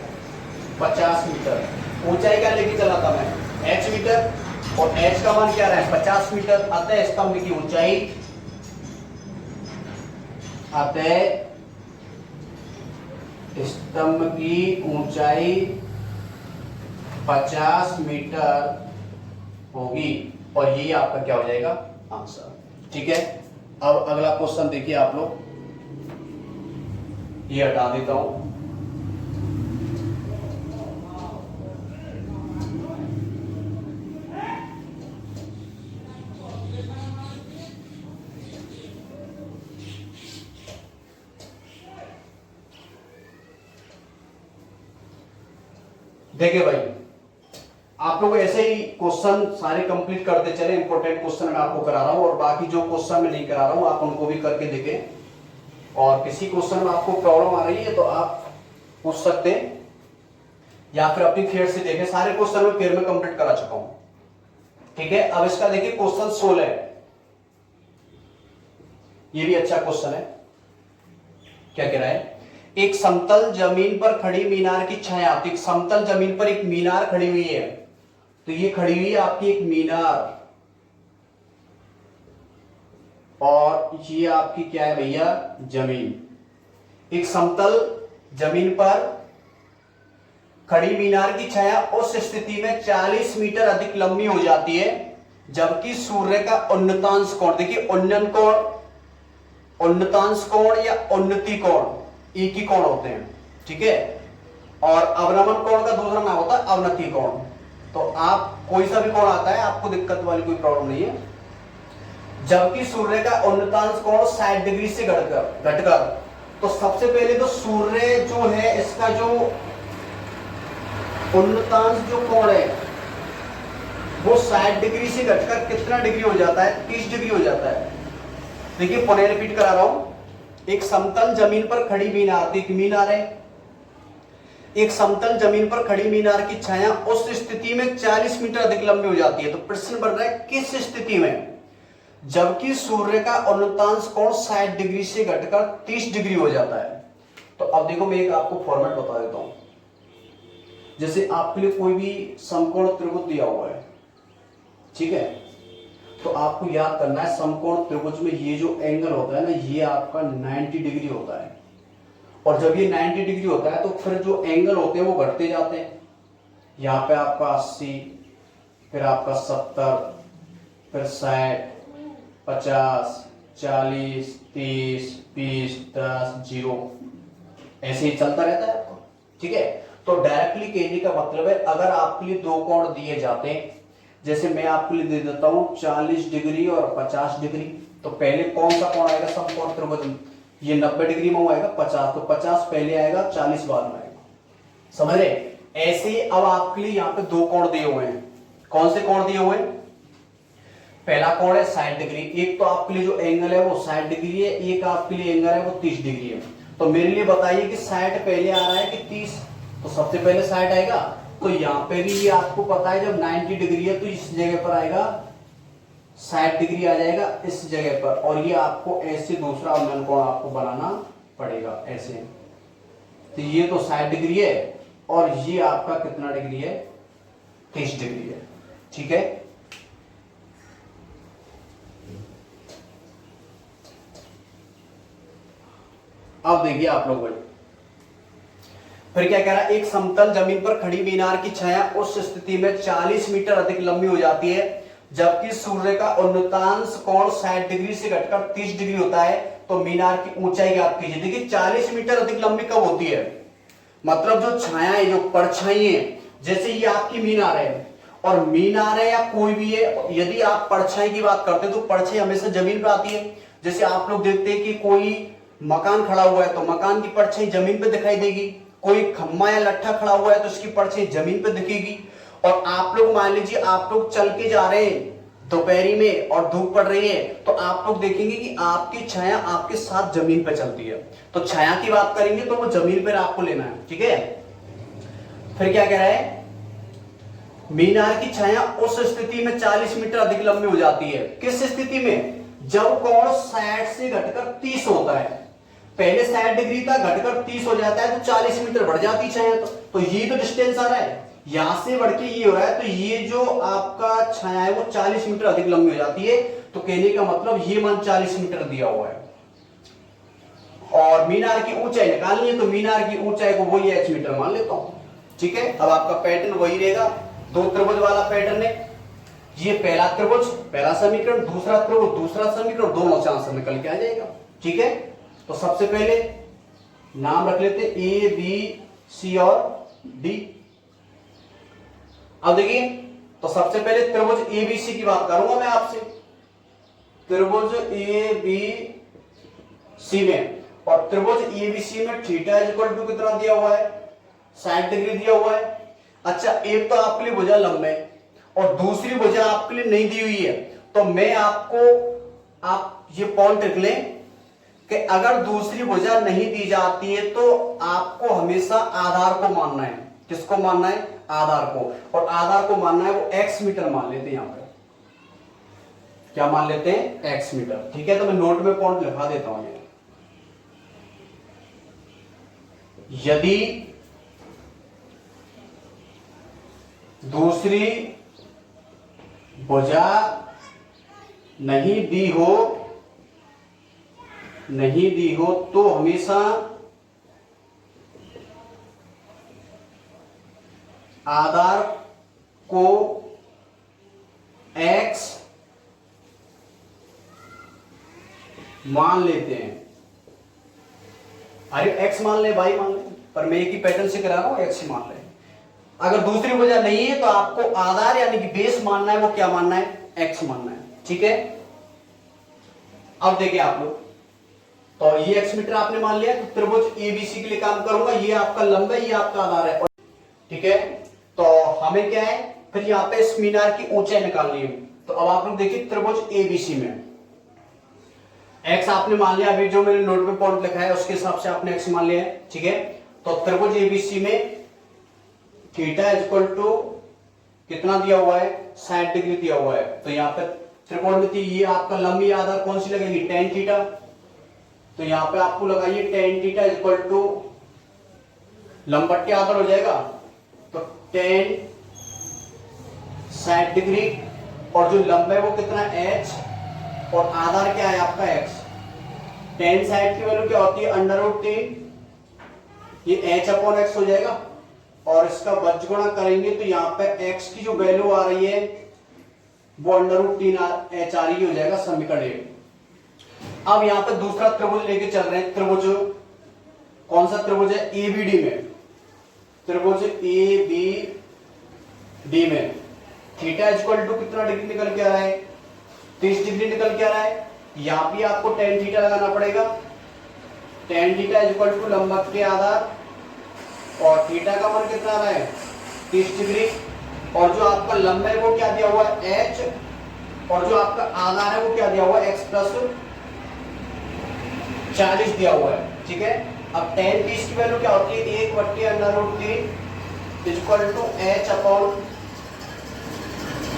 [SPEAKER 1] 50 मीटर। ऊंचाई क्या लेके चला था मैं h मीटर, और h का मान क्या आ रहा है 50 मीटर। अतः स्तंभ की ऊंचाई, अतः स्तंभ की ऊंचाई 50 मीटर होगी, और ये आपका क्या हो जाएगा आंसर। ठीक है, अब अगला क्वेश्चन देखिए आप लोग, ये हटा देता हूं। देखिए भाई, आप लोग ऐसे ही क्वेश्चन सारे कंप्लीट करते चले, इंपॉर्टेंट क्वेश्चन मैं आपको करा रहा हूं, और बाकी जो क्वेश्चन मैं नहीं करा रहा हूं आप उनको भी करके देखें। और किसी क्वेश्चन में आपको प्रॉब्लम आ रही है तो आप पूछ सकते हैं, या फिर अपनी फेयर से देखें। सारे क्वेश्चन में फेयर में कंप्लीट करा चुका हूं। ठीक है, अब इसका देखिए क्वेश्चन 16 है, ये भी अच्छा क्वेश्चन है। क्या कह रहा है, एक समतल जमीन पर खड़ी मीनार की छाया, तो एक समतल जमीन पर एक मीनार खड़ी हुई है, तो ये खड़ी हुई है आपकी एक मीनार, और ये आपकी क्या है भैया जमीन। एक समतल जमीन पर खड़ी मीनार की छाया उस स्थिति में 40 मीटर अधिक लंबी हो जाती है जबकि सूर्य का उन्नतांश कोण, देखिए उन्नयन कोण, उन्नतांश कोण या उन्नति कोण एक ही कोण होते हैं। ठीक है, और अवनमन कोण का दूसरा नाम होता है अवनति कोण। तो आप कोई सा भी कोण आता है, आपको दिक्कत वाली कोई प्रॉब्लम नहीं है। जबकि सूर्य का उन्नतांश कोण 60 डिग्री से घटकर, तो सबसे पहले तो सूर्य जो है इसका जो उन्नतांश जो कोण है वो 60 डिग्री से घटकर कितना डिग्री हो जाता है 30 डिग्री हो जाता है। देखिए पुनः रिपीट करा रहा हूं, एक समतल जमीन पर खड़ी मीनार, एक मीनार है, एक समतल जमीन पर खड़ी मीनार की छाया उस स्थिति में 40 मीटर अधिक लंबी हो जाती है। तो प्रश्न बन रहा है किस स्थिति में, जबकि सूर्य का उन्नतांश कोण 60 डिग्री से घटकर 30 डिग्री हो जाता है। तो अब देखो मैं एक आपको फॉर्मेट बता देता हूं। जैसे आपके लिए कोई भी समकोण त्रिभुज दिया हुआ है, ठीक है, तो आपको याद करना है समकोण त्रिभुज में ये जो एंगल होता है ना, ये आपका 90 डिग्री होता है। और जब ये 90 डिग्री होता है तो फिर जो एंगल होते हैं वो घटते जाते हैं। यहाँ पे आपका 80, फिर आपका 70, फिर 60, 50, 40, 30, 20, 10, 0, ऐसे ही चलता रहता है आपको। ठीक है, तो डायरेक्टली कहने का मतलब है अगर आपके लिए दो कोण दिए जाते हैं, जैसे मैं आपके लिए दे देता हूं 40 डिग्री और 50 डिग्री, तो पहले कौन सा कोण आएगा समकोण त्रिभुज में, ये 90 डिग्री में आएगा 50, तो 50 पहले आएगा 40 बाद में आएगा। समझ रहे? ऐसे ही अब आपके लिए यहाँ पे दो कोण दिए हुए हैं। कौन से कोण दिए हुए हैं? पहला कोण है 60 डिग्री, एक तो आपके लिए जो एंगल है वो 60 डिग्री है, एक आपके लिए एंगल है वो 30 डिग्री है। तो मेरे लिए बताइए कि 60 पहले आ रहा है कि 30, तो सबसे पहले 60 आएगा। तो यहाँ पे भी ये आपको पता है जब 90 डिग्री है तो इस जगह पर आएगा 60 डिग्री आ जाएगा इस जगह पर, और ये आपको ऐसे दूसरा उन्नयन कोण आपको बनाना पड़ेगा ऐसे। तो ये तो 60 डिग्री है और ये आपका कितना डिग्री है 30 डिग्री है। ठीक है, अब देखिए आप लोग भाई, फिर क्या कह रहा है, एक समतल जमीन पर खड़ी मीनार की छाया उस स्थिति में 40 मीटर अधिक लंबी हो जाती है जबकि सूर्य का उन्नतांश कोण 60 डिग्री से घटकर 30 डिग्री होता है, तो मीनार की ऊंचाई ज्ञात कीजिए। देखिए 40 मीटर अधिक लंबी कब होती है, मतलब जो छायाएं, जो परछाई है, जैसे ये आपकी मीनार है, और मीनार है या कोई भी है, यदि आप परछाई की बात करते हैं तो परछाई हमेशा जमीन पर आती है। जैसे आप लोग देखते हैं कि कोई मकान खड़ा हुआ है तो मकान की परछाई जमीन पे दिखाई देगी, कोई खम्मा या लट्ठा खड़ा हुआ है तो उसकी परछाई जमीन पे दिखेगी। और आप लोग मान लीजिए आप लोग चल के जा रहे हैं दोपहरी में और धूप पड़ रही है, तो आप लोग देखेंगे कि आपकी छाया आपके साथ जमीन पे चलती है। तो छाया की बात करेंगे तो वो जमीन पर आपको लेना है। ठीक है, फिर क्या कह रहा है, मीनार की छाया उस स्थिति में 40 मीटर अधिक लंबी हो जाती है। किस स्थिति में, जब कोण 60 से घटकर 30 होता है। पहले 60 डिग्री था, घटकर 30 हो जाता है तो 40 मीटर बढ़ जाती छाया। तो ये तो डिस्टेंस आ रहा है, यहां से बढ़ के ये हो रहा है, तो ये जो आपका छाया है वो 40 मीटर अधिक लंबी हो जाती है। तो कहने का मतलब ये मान 40 मीटर दिया हुआ है। और मीनार की ऊंचाई निकालनी है तो मीनार की ऊंचाई को वही h मीटर मान लेता हूं। ठीक है, अब आपका पैटर्न वही रहेगा, दो त्रिभुज वाला पैटर्न है। ये पहला त्रिभुज पहला समीकरण, दूसरा त्रिभुज दूसरा समीकरण, दोनों चांस से निकल के आ जाएगा। ठीक है, तो सबसे पहले नाम रख लेते ए बी सी और डी। अब देखिए, तो सबसे पहले त्रिभुज एबीसी की बात करूंगा मैं आपसे। त्रिभुज ए बी सी में, और त्रिभुज एबीसी में थीटा इज इक्वल टू कितना दिया हुआ है, 60 डिग्री दिया हुआ है। अच्छा, एक तो आपके लिए भुजा लंब है और दूसरी भुजा आपके लिए नहीं दी हुई है। तो मैं आपको, आप ये पॉइंट रख लें कि अगर दूसरी भुजा नहीं दी जाती है तो आपको हमेशा आधार को मानना है। किसको मानना है, आधार को। और आधार को मानना है वो x मीटर मान लेते हैं। यहां पे क्या मान लेते हैं, x मीटर। ठीक है, तो मैं नोट में पॉइंट लिखा देता हूं। यदि दूसरी भुजा नहीं दी हो तो हमेशा आधार को x मान लेते हैं। अरे x मान ले भाई, मान ले, पर मैं एक ही पैटर्न से करा रहा हूं, x ही मान ले। अगर दूसरी वजह नहीं है तो आपको आधार यानी कि बेस मानना है, वो क्या मानना है, x मानना है। ठीक है, अब देखिए आप लोग, तो ये x मीटर आपने मान लिया, तो त्रिभुज एबीसी के लिए काम करूंगा। ये आपका लंब है, ये आपका आधार है। ठीक है, तो हमें क्या है, फिर यहाँ पे इस मीनार की ऊंचाई निकालनी है। तो अब आप लोग देखिए त्रिभुज एबीसी में x आपने मान लिया, अभी जो मैंने नोट में पॉइंट लिखा है उसके हिसाब से आपने x मान लिया है। ठीक है, तो त्रिभुज एबीसी में थीटा इज इक्वल टू कितना दिया हुआ है, 60 डिग्री दिया हुआ है। तो यहाँ पे त्रिकोणमिति, ये आपका लंबी आधार कौन सी लगेगी, tan थीटा। तो यहाँ पे आपको लगाइए tan theta is equal to लंबवत आधार हो जाएगा, तो tan 60 डिग्री, और जो लंब है वो कितना h, और आधार क्या है आपका x। tan 60 की वैल्यू क्या होती है, √3, ये h अपॉन x हो जाएगा, और इसका बचगुणा करेंगे तो यहाँ पे x की जो वैल्यू आ रही है वो √3 h आ रही हो जाएगा, समीकरण 1। अब यहाँ पे दूसरा त्रिभुज लेके चल रहे हैं। त्रिभुज कौन सा त्रिभुज है, एबीडी में। त्रिभुज एबीडी में थीटा इक्वल टू कितना डिग्री निकल के आ रहा है, 30 डिग्री निकल के आ रहा है। यहाँ भी आपको tan थीटा लगाना पड़ेगा। tan थीटा इक्वल टू लंबवत के आधार, और थीटा का मान कितना आ रहा है, 30 डिग्री, और जो आपका लंब है वो क्या दिया हुआ है, h, और जो आपका आधार है वो क्या दिया हुआ है, x प्लस 40 दिया हुआ है। ठीक है, अब tan 30 की वैल्यू क्या होती है, 1/√3 equal to h upon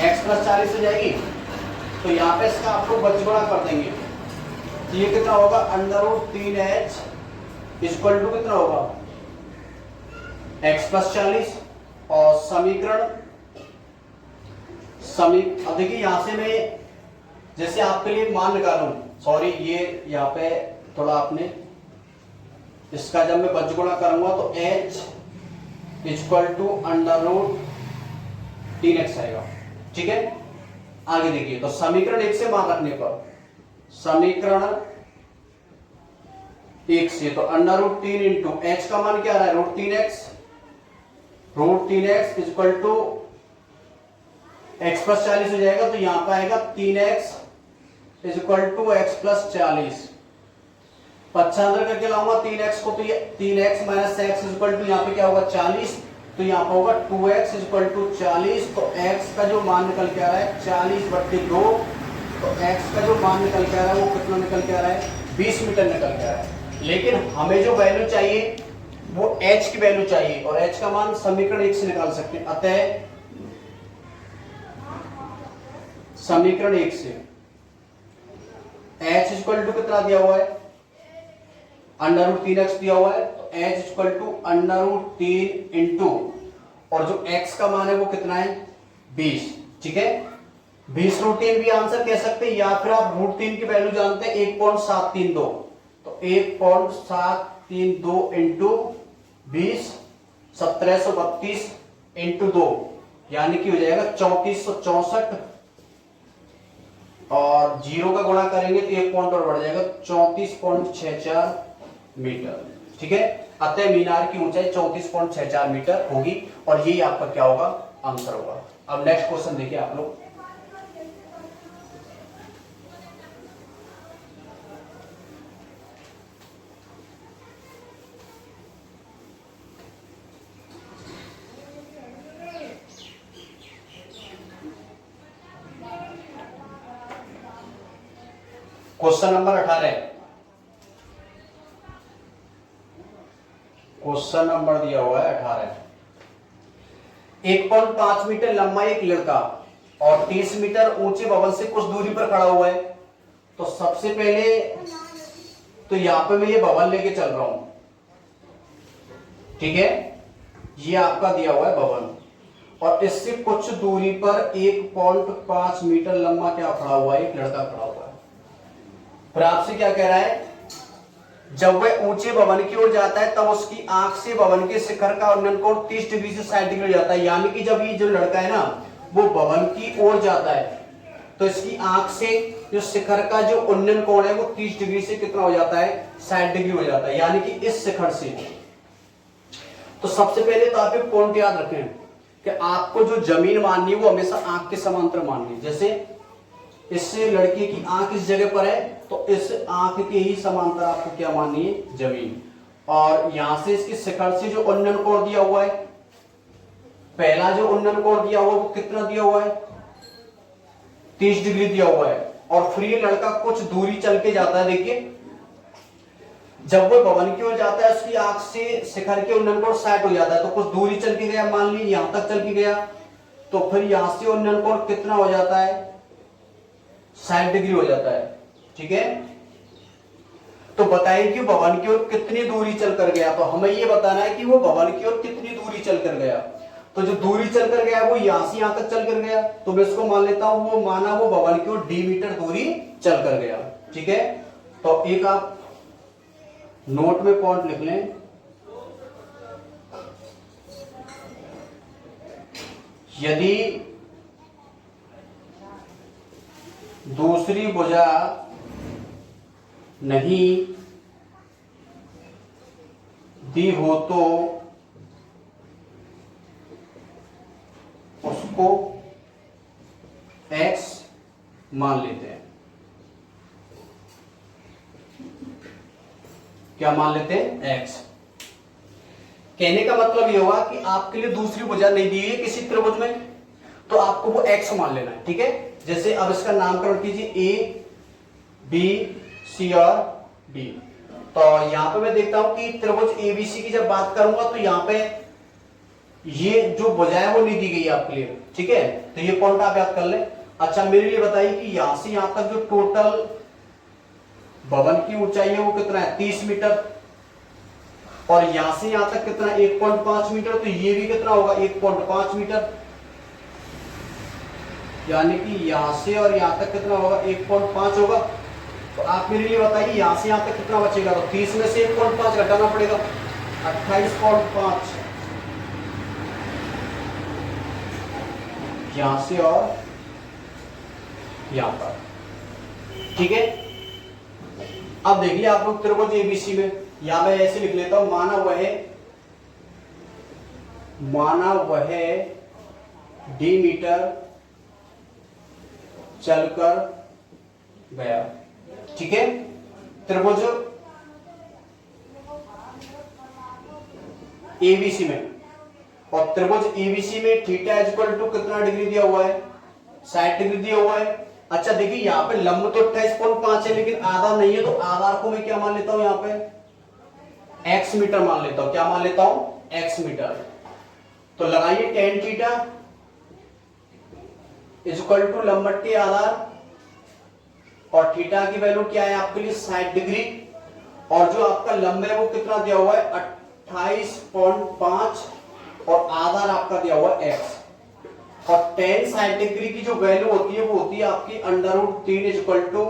[SPEAKER 1] x plus 40 हो जाएगी। तो यहाँ पे इसका आप लोग बचगुणा कर देंगे, तो ये कितना होगा, √3h इक्वल टू कितना होगा, x प्लस 40, और समीकरण अब देखिए यहां से मैं जैसे आपके लिए मान निकालूं, सॉरी ये यहाँ पे थोड़ा आपने इसका जब मैं बजगुणा करूंगा तो h equal to under root 3x आएगा। ठीक है, आगे देखिए तो समीकरण 1 से मान रखने पर, समीकरण 1 से तो अंडर रूट 3 इंटू एच का मान क्या आ रहा है root 3x equal to x plus 40 हो जाएगा, तो यहां पर आएगा 3x equal to x plus 40। पक्षांतर करके लाऊंगा 3x को, तो ये 3x minus x equal to यहाँ पे क्या होगा 40, तो यहाँ पे होगा 2x इक्वल टू 40। तो x का जो मान निकल के आ रहा है 40/2, तो x का जो मान निकल के आ रहा है वो कितना निकल के आ रहा है 20 मीटर निकल के आ रहा है। लेकिन हमें जो वैल्यू चाहिए वो h की वैल्यू चाहिए, और h का मान समीकरण 1 से निकाल सकते हैं। अतः समीकरण 1 से h इक्वल टू कितना दिया हुआ है अंडर रूट 3x दिया हुआ है, तो h equal to under root 3 into, और जो x का मान है वो कितना है 20। ठीक है, 20√3 भी आंसर कह सकते हैं, या फिर आप √3 की वैल्यू जानते हैं 1.732, तो 1.732 इंटू 20 1732 इंटू 2 यानी कि हो जाएगा 3464, और जीरो का गुणा करेंगे तो 1 पॉइंट और बढ़ जाएगा 34.64 मीटर। ठीक है, अतः मीनार की ऊंचाई 34.64 मीटर होगी, और यही आपका क्या होगा आंसर होगा। अब नेक्स्ट क्वेश्चन देखिए आप लोग, क्वेश्चन नंबर 18, क्वेश्चन नंबर दिया हुआ है 18। 1.5 मीटर लंबा एक लड़का और 30 मीटर ऊंचे भवन से कुछ दूरी पर खड़ा हुआ है। तो सबसे पहले तो यहां पे मैं ये भवन लेके चल रहा हूं, ठीक है, ये आपका दिया हुआ है भवन, और इससे कुछ दूरी पर 1.5 मीटर लंबा क्या खड़ा हुआ है, एक लड़का खड़ा हुआ है। फिर आपसे क्या कह रहा है, जब वह ऊंचे भवन की ओर जाता है तब उसकी आंख से भवन के शिखर का उन्नयन कोण 30 डिग्री से 60 डिग्री हो जाता है। यानी कि जब ये जो लड़का है ना वो भवन की ओर जाता है तो इसकी आंख से जो शिखर का जो उन्नयन कोण है वो 30 डिग्री से कितना हो जाता है 60 डिग्री हो जाता है, यानी कि इस शिखर से। तो सबसे पहले तो आप एक पॉइंट याद रखें कि आपको जो जमीन माननी है वो हमेशा आंख के समांतर माननी है। जैसे इससे लड़के की आंख इस जगह पर है तो इस आंख के ही समांतर आपको क्या माननी है जमीन, और यहां से इसके शिखर से जो उन्नयन कोण दिया हुआ है, पहला जो उन्नयन कोण दिया हुआ है वो कितना दिया हुआ है 30 डिग्री दिया हुआ है। और फिर ये लड़का कुछ दूरी चल के जाता है, देखिए जब वो भवन की ओर जाता है उसकी आंख से शिखर के उन्नयन कोण 60 हो जाता है, तो कुछ दूरी चल के गया, मान लीजिए यहां तक चल के गया, तो फिर यहां से उन्नयन कोण कितना हो जाता है 60 डिग्री हो जाता है। ठीक है, तो बताइए कि भवन की ओर कितनी दूरी चलकर गया, तो हमें ये बताना है कि वो भवन की ओर कितनी दूरी चलकर गया। तो जो दूरी चलकर गया वो यहां से यहां तक चलकर गया, तो मैं इसको मान लेता हूं वो माना वो भवन की ओर d मीटर दूरी चलकर गया। ठीक है, तो एक आप नोट में पॉइंट लिख लें, यदि दूसरी भुजा नहीं दी हो तो उसको x मान लेते हैं। क्या मान लेते हैं x। कहने का मतलब ये हुआ कि आपके लिए दूसरी भुजा नहीं दी है किसी त्रिभुज में, तो आपको वो x मान लेना है। ठीक है, जैसे अब इसका नामकरण कीजिए a b c और d। तो यहां पे मैं देखता हूं कि त्रिभुज ABC की जब बात करूंगा तो यहां पे ये जो भुजा है वो नहीं दी गई आपके लिए। ठीक है, तो ये पॉइंट आप याद कर लें। अच्छा मेरे लिए बताइए कि यहां से यहां तक जो टोटल भवन की ऊंचाई है वो कितना है 30 मीटर, और यहां से यहां तक कितना 1.5 मीटर, तो ये भी कितना होगा 1.5 मीटर। यानी कि यहाँ से और यहाँ तक कितना होगा, 1.5 होगा। तो आप मेरे लिए बताइए यहाँ से यहाँ तक कितना बचेगा। तो 30 में से 1.5 घटाना पड़ेगा, 28.5 यहाँ से और यहाँ पर, ठीक है। अब देखिए आप लोग त्रिभुज एबीसी में, या मैं ऐसे लिख लेता हूं, माना वह डी मीटर चलकर गया, ठीक है। त्रिभुज एबीसी में, और त्रिभुज एबीसी में थीटा इक्वल टू कितना डिग्री दिया हुआ है, 60 डिग्री दिया हुआ है। अच्छा देखिए यहाँ पे लंब तो 28.5 है, लेकिन आधार नहीं है, तो आधार को मैं क्या मान लेता हूं, यहाँ पे x मीटर मान लेता हूं। क्या मान लेता हूं, x मीटर। तो लगाइए tan थीटा इक्वल टू लंब बट्टे आधार, और थीटा की वैल्यू क्या है आपके लिए, 60 डिग्री। और जो आपका लंब है वो कितना दिया हुआ है, 28.5, और आधार आपका दिया हुआ है x। और tan 60 डिग्री की जो वैल्यू होती है वो होती है आपकी √3 इक्वल टू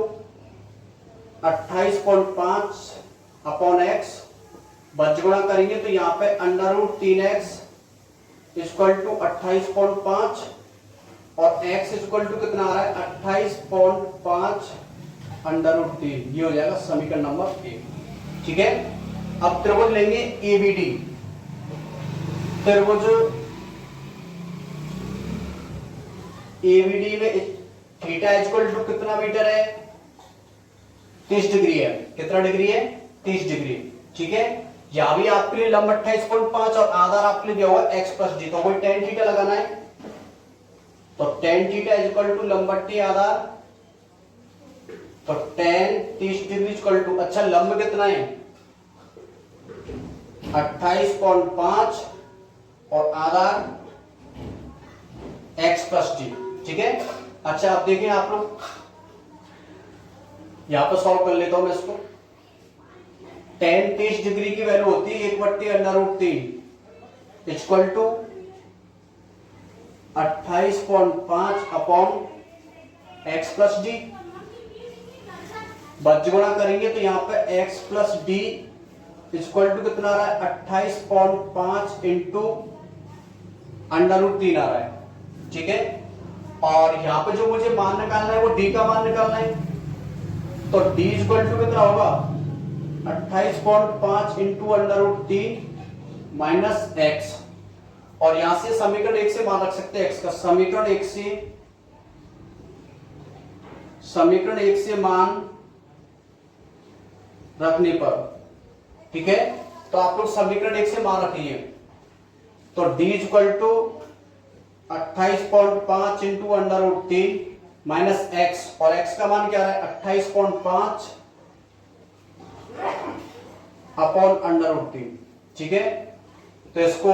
[SPEAKER 1] 28.5 अपॉन x। बच गुणा करेंगे तो यहाँ पे √3x इक्वल टू 28.5, और x इक्वल टू कितना आ रहा है, 28.5 √3। ये हो जाएगा समीकरण नंबर 1, ठीक है। अब त्रिभुज लेंगे एबीडी। त्रिभुज एबीडी में थीटा इक्वल टू कितना मीटर है, 30 डिग्री है। कितना डिग्री है, 30 डिग्री, ठीक है। यहां भी आपके लिए लंब 28.5 और आधार आपके लिए दिया हुआ है x प्लस डी। तो कोई tan थीटा लगाना है, तो tan थीटा इक्वल टू लंब बट्टे आधार, तो tan 30 डिग्री इक्वल टू, अच्छा लंब कितना है 28.5 और आधार x प्लस डी, ठीक है। अच्छा आप देखिए, आप लोग यहां पर सॉल्व कर लेता हूं मैं इसको। tan 30 डिग्री की वैल्यू होती है 1/√3 equal to 28.5 upon x plus D. बच गुणा करेंगे तो यहाँ पे x plus D equal to कितना आ रहा है, 28.5 इंटू √3 आ रहा है, ठीक है। और यहाँ पे जो मुझे मान निकालना है वो d का मान निकालना है, तो d इक्वल टू कितना होगा, 28.5 इंटू √3 माइनस x। और यहां से समीकरण 1 से मान रख सकते हैं x का। समीकरण 1 से मान रखने पर, ठीक है। तो आप लोग समीकरण 1 से मान रखिए, तो d equal to 28.5 into √3 minus x, और x का मान क्या है 28.5 अपॉन √3, ठीक है। तो इसको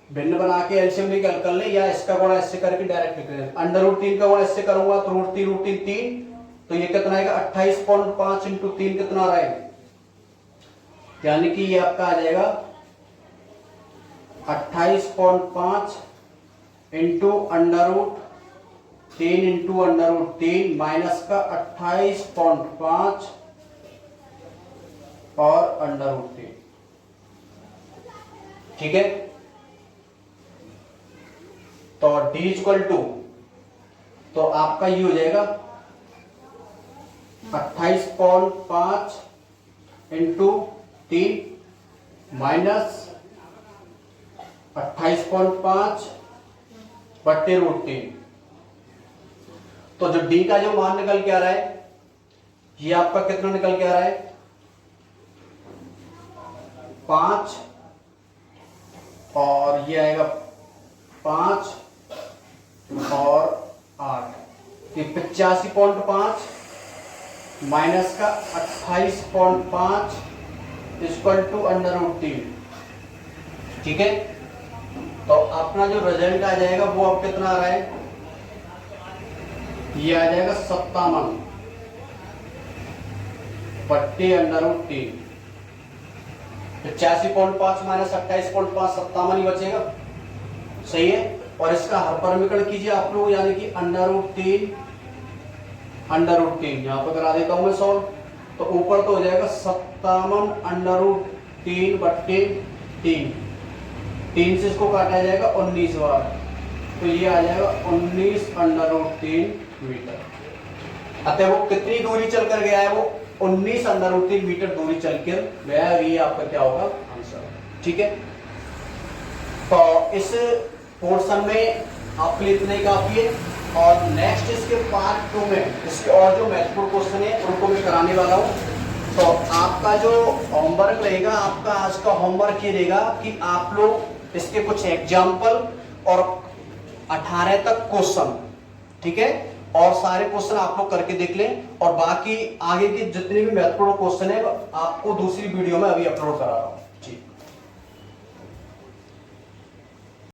[SPEAKER 1] भिन्न बना के एलसीएम लेके हल कर ले, या इसका गुणा इससे करके डायरेक्ट लिख लें। √3 का गुणा इससे करूंगा तो √3 तो ये कितना आएगा 28.5 इंटू 3 कितना आ रहा है, यानी कि ये आपका आ जाएगा 28.5 इंटू √3 इंटू √3 माइनस का 28.5 और √3, ठीक है। तो d इक्वल टू, तो आपका ये हो जाएगा 28.5 इंटू 3 माइनस 28.5 बट्टे √3। तो जो d का जो मान निकल के आ रहा है, ये आपका कितना निकल के आ रहा है, 5, और ये आएगा 5 और 8, ये 85.5 माइनस का 28.5 इक्वल टू √3, ठीक है। तो अपना जो रिजल्ट आ जाएगा वो अब कितना आ रहा है, ये आ जाएगा 57 बट्टे √3। 85.5 माइनस 28.5 57 ही बचेगा, सही है। और इसका हर परमीकरण कीजिए आप लोग, यानी कि √3 यहां पर करा देता हूं मैं सॉल्व। तो ऊपर तो हो जाएगा 57 √3/3, 3 से इसको काटा जाएगा 19 बार, तो ये आ जाएगा 19 √3 मीटर। अतः वो कितनी दूरी चलकर गया है, वो 19 √3 मीटर दूरी चलकर गया है। ये आपका क्या होगा आंसर, ठीक है। तो इस पोर्शन में आपके लिए इतना ही काफी है, और नेक्स्ट इसके पार्ट 2 में इसके और जो महत्वपूर्ण क्वेश्चन है उनको मैं कराने वाला हूं। तो आपका जो होमवर्क रहेगा, आपका आज का होमवर्क ये रहेगा कि आप लोग इसके कुछ एग्जाम्पल और 18 तक क्वेश्चन, ठीक है, और सारे क्वेश्चन आप लोग करके देख लें, और बाकी आगे के जितने भी महत्वपूर्ण क्वेश्चन है आपको दूसरी वीडियो में अभी अपलोड करा रहा हूं।